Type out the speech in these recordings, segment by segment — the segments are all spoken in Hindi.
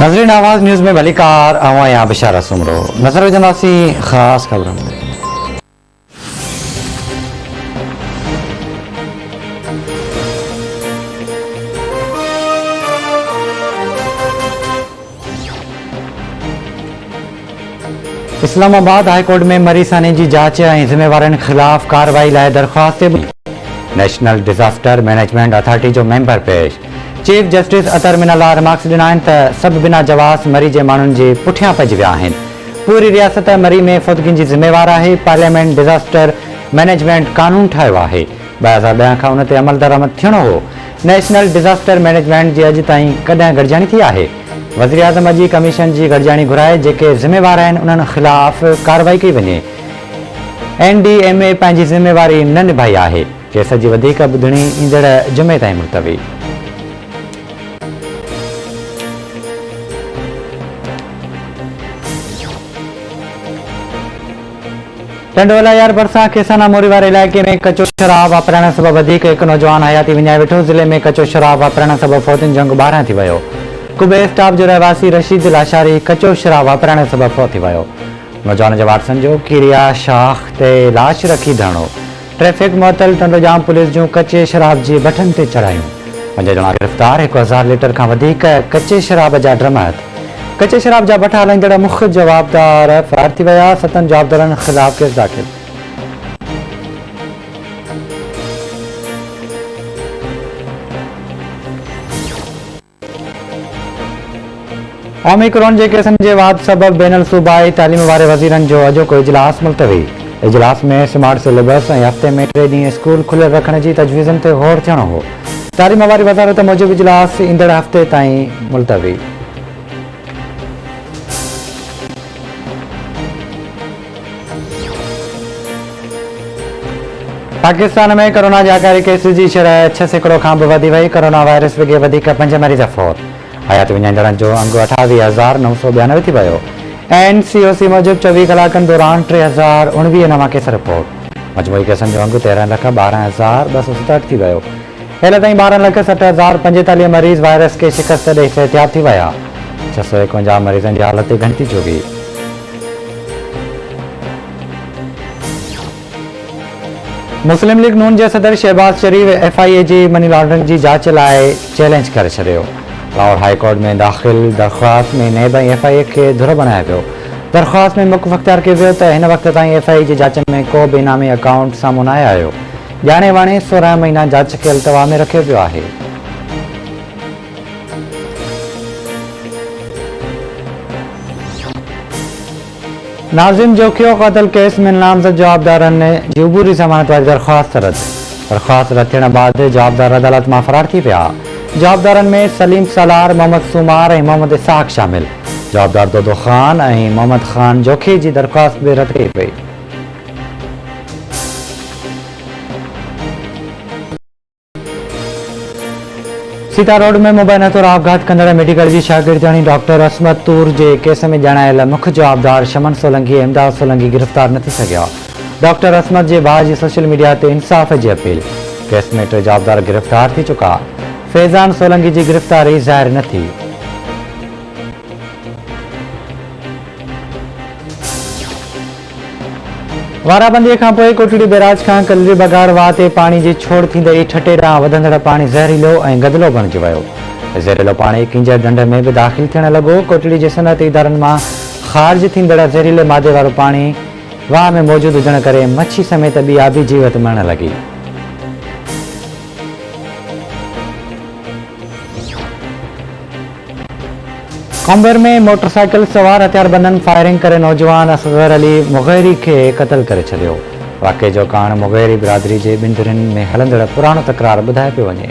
नाज़रीन आवाज़ न्यूज़ में भलीकार आवां या बिशारा सुमरो नजर विझंदासी ख़ासि ख़बरनि में। इस्लामाबाद हाई कोर्ट में मरीसानी जी जांच ऐं ज़िम्मेवारनि ख़िलाफ़ कार्रवाई लाइ दरख़्वास्त नेशनल डिज़ास्टर मैनेजमेंट अथॉरिटी जो मेंबर पेश। चीफ जस्टिस अतर मिनल्ला रिमार्क्स ॾिना आहिनि त सभु बिना जवाज़ मरी जे माण्हुनि जे पुठियां पइजी विया आहिनि। पूरी रियासत मरी में फ़ौतगियुनि जी ज़िम्मेवार आहे। पार्लियामेंट डिज़ास्टर मैनेजमेंट कानून ठाहियो आहे। 2010 खां उन ते अमल दरामद थियणो हो। नेशनल डिज़ास्टर मैनेजमेंट जी अॼु ताईं कॾहिं गॾिजाणी थी आहे। वज़ीर आज़म जी कमीशन जी गॾिजाणी घुराए जेके ज़िम्मेवार आहिनि उन्हनि ख़िलाफ़ कार्रवाई कई वञे। NDMA पंहिंजी ज़िम्मेवारी न निभाई आहे। केस जी वधीक ॿुधणी ईंदड़ जुमे ताईं मुलतवी। टंडोला यार बरसा केसाना मोरी वारे इलाइक़े में कचो शराब वापराइण सबबि वधीक हिकु नौजवान हयाती विञाए वेठो। ज़िले में कचो शराब वापराइण सबबि फौतुनि जो अंगु 12 थी वियो। कुबे स्टाफ जो रहवासी रशीद लाशारी कचो शराब वापराइण सबबि फौत थी वियो। नौजवान जे वारसनि जो किरिया शाख ते लाश रखी धरणो। ट्रैफिक मुअतल टंडोजाम पुलिस जूं कचे शराब जी भठनि ते चढ़ायूं। 5 ॼणा गिरफ़्तार। 1000 लीटर खां वधीक कचे शराब जा ड्रम। कचे शराब जा भठा हलाईंदड़ मुख्य जवाबदार फ़रार थी विया। 7 जवाबदारनि ख़िलाफ़ केस दाख़िल। ओमिक्रॉन के केसनि जे वाध सबबि बैनल सूबाई तालीम वारे वज़ीरनि जो अॼोको इजलास मुलतवी। इजलास में स्मार्ट सिलेबस ऐं हफ़्ते में 3 ॾींहं स्कूल खुलियल रखण जी तजवीज़नि ते गौर थियणो हो। तालीम वारी वज़ारत मूजिबि इजलास ईंदड़ हफ़्ते ताईं मुलतवी। पाकिस्तान में कोरोना जाकारी केस जी शरह 600 खां बि वधी वई। कोरोना वायरस विघे वधीक 5 मरीज़ फौत। हयात विञाईंदड़नि जो अंगु 28,992 थी वियो। NCOC मूजिबि 24 कलाकनि दौरान 3019 नवां केस रिपोर्ट। मजमूई केसनि जो अंगु 13,12,267 थी वियो। हेल ताईं 12,60,045 मरीज़ वायरस के शिकस्त ॾेई सिहतयाब थी विया। 651 मरीज़नि जी हालत घटिती चुकी। मुस्लिम लीग नून के सदर शहबाज शरीफ FIA जी मनी लॉन्ड्रिंग की जांच लाइ चैलेंज करे छॾियो। लाहौर हाई कोर्ट में दाख़िल दरख़्वास्त में नैब FIA के धुर बनाया वियो। दरख़्वास्त में मौक़िफ़ अख़्तियार कयो वियो त हिन वक़्त ताईं FIA जी जांच में को बि इनामी अकाउंट साम्हूं न आयो। ॼाणे वाणे 16 महीना जांच खे अल्तवा में रखियो वियो आहे। नाज़िम जोखियो क़त्ल केस में नामज़द जवाबदारनि जी अबूरी ज़मानत वारी दरख़्वास्त रद्द। दरख़्वास्त रद्द थियण बाद जवाबदार अदालत मां फ़रार थी विया। जवाबदारनि में सलीम सलार, मोहम्मद सुमार ऐं मोहम्मद इसाक शामिल। जवाबदार दोदो ख़ान ऐं मोहम्मद ख़ान जोखी जी दरख़्वास्त बि रद्द कई वई। सीता रोड में मोबाइल नथोर आपघात कंदड़ मेडिकल जी शागिर्दणी डॉक्टर असमत तूर जे केस में ॼाणायल मुख्य जवाबदार शमन सोलंकी ऐं इमदाद सोलंकी गिरफ़्तार न थी सघिया। डॉक्टर असमत जे भाउ जी सोशल मीडिया ते इंसाफ़ जी अपील। केस में 3 जवाबदार गिरफ़्तार थी चुका। फैज़ान सोलंकी जी गिरफ़्तारी ज़ाहिर न थी। वाराबंदीअ खां पोइ कोटड़ी बैराज खां कलरी बगाड़ वाह ते पाणी जी छोड़ थींदे ठटे ॾांहुं वधंदड़ पाणी ज़हरीलो ऐं गदिलो बणिजी वियो। ज़हरीलो पाणी किंजर ढंढ में बि दाख़िल थियण लॻो। कोटड़ी जे सनअती इदारनि मां ख़ारिज थींदड़ ज़हरीले मादे वारो पाणी वाह में मौजूदु हुजण करे मच्छी समेत ॿी आबी जीवत मरण लॻी। कॉम्बर में मोटरसाइकिल सवार हथियारबंदनि फायरिंग करे नौजवान असगर अली मुग़ैरी के क़त्ल करे छॾियो। वाक़े जो कारण मुग़ैरी बिरादरी जे 2 धुरियुनि में हलंदड़ पुराणो तकरार ॿुधाए पियो वञे।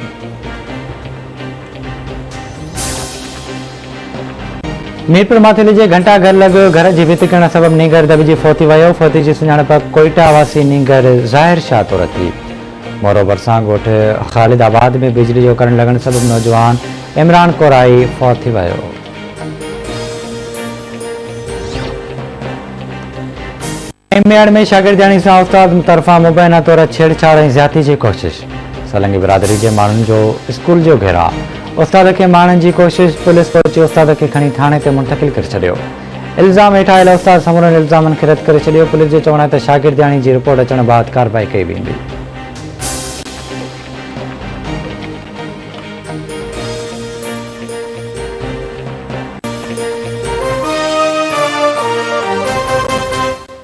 मीरपुर माथेली जे घंटा घर लॻो घर जी भिति किरण सबबि नीगर दॿिजी फौती वियो। फौती जी सुञाणप कोइटा वासी नीगर ज़ाहिर शाह तौर थी। मोरो भरिसां ॻोठ ख़ालिदाबाद में बिजली जो करंट लॻण सबबि नौजवान इमरान कोराई फौत थी वियो। मेड़ में शागिर्दणी सां उस्ताद तरफ़ां मुबैना तौर छेड़छाड़ ऐं ज़्यादती जी कोशिश। सोलंकी बिरादरी जे माण्हुनि जो स्कूल जो घेरा। उस्ताद के मारने की कोशिश, पुलिस पहुंची उस्ताद के खणी थाने ते मुंतकिल कर छडियो। इल्ज़ाम हेठा आयल उस्ताद समूरनि इल्ज़ामनि खे रद्द करे छडियो। पुलिस जो चवण आहे त शागिर्दियाणी जी रिपोर्ट अचण बाद कार्रवाई कई वेंदी।